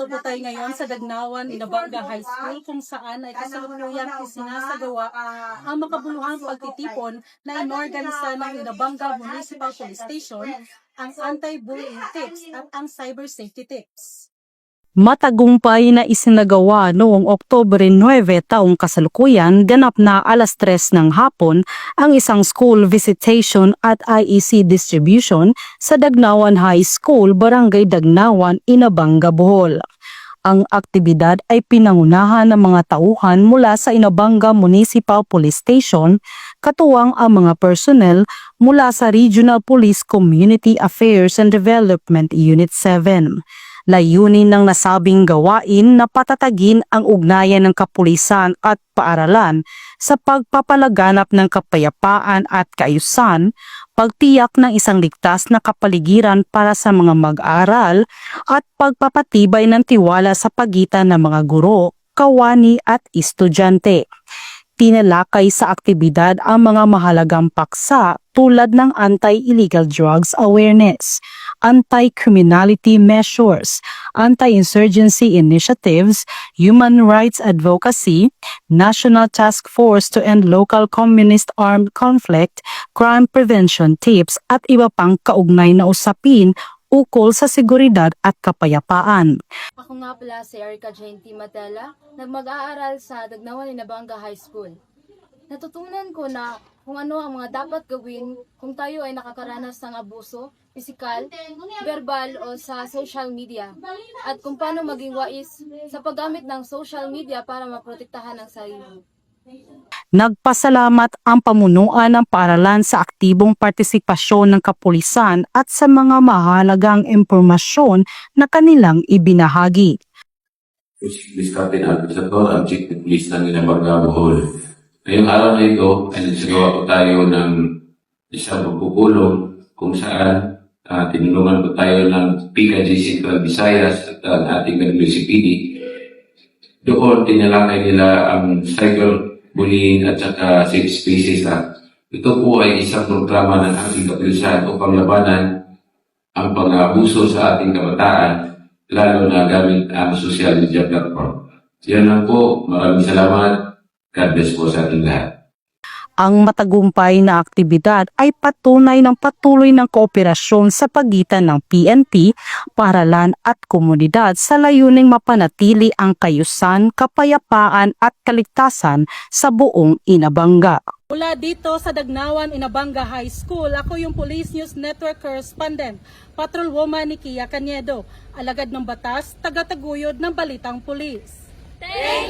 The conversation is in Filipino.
Nandito po tayo ngayon sa Dagnawan, Inabanga High School kung saan ay kasalukuyang isinasagawa ang makabuluhang pagtitipon na inorganisa ng Inabanga Municipal Police Station, ang anti-bullying tips at ang cyber safety tips. Matagumpay na isinagawa noong Oktubre 9 taong kasalukuyan, ganap na 3:00 ng hapon ang isang school visitation at IEC distribution sa Dagnawan High School, Barangay Dagnawan, Inabanga, Bohol. Ang aktibidad ay pinangunahan ng mga tauhan mula sa Inabanga Municipal Police Station, katuwang ang mga personnel mula sa Regional Police Community Affairs and Development Unit 7. Layunin ng nasabing gawain na patatagin ang ugnayan ng kapulisan at paaralan sa pagpapalaganap ng kapayapaan at kaayusan, pagtiyak ng isang ligtas na kapaligiran para sa mga mag-aaral at pagpapatibay ng tiwala sa pagitan ng mga guro, kawani at estudyante. Tinalakay sa aktibidad ang mga mahalagang paksa tulad ng anti-illegal drugs awareness, anti-criminality measures, anti-insurgency initiatives, human rights advocacy, National Task Force to End Local Communist Armed Conflict, crime prevention tips at iba pang kaugnay na usapin ukol sa seguridad at kapayapaan. Ako nga pala si Erica Jane T. Matela, na mag-aaral sa Dagnawan, Inabanga High School. Natutunan ko na kung ano ang mga dapat gawin kung tayo ay nakakaranas ng abuso, pisikal, verbal o sa social media, at kung paano maging wais sa paggamit ng social media para maprotektahan ang sarili. Nagpasalamat ang pamunuan ng paaralan sa aktibong partisipasyon ng kapulisan at sa mga mahalagang impormasyon na kanilang ibinahagi. Police Captain Alvin Sator, ang Chief of Police ng Inabanga, Bohol. Ngayong araw na ito ay nagsagawa po tayo ng isang pagpupulong kung saan tinulungan po tayo ng PKG Central Visayas at ang ating WCPD. Doon tinalakay nila ang cyberbullying at saka safe spaces. Ito po ay isang programa ng ating kapulisan upang labanan ang pang-abuso sa ating kabataan, lalo na gamit ang social media platform. Yan lang po. Maraming salamat. God bless po sa ating lahat. Ang matagumpay na aktibidad ay patunay ng patuloy ng kooperasyon sa pagitan ng PNP, paaralan at komunidad sa layuning mapanatili ang kaayusan, kapayapaan at kaligtasan sa buong Inabanga. Mula dito sa Dagnawan, Inabanga High School, ako yung Police News Network Correspondent, Patrolwoman Nikia Caniedo, alagad ng batas, tagataguyod ng Balitang Pulis. Thank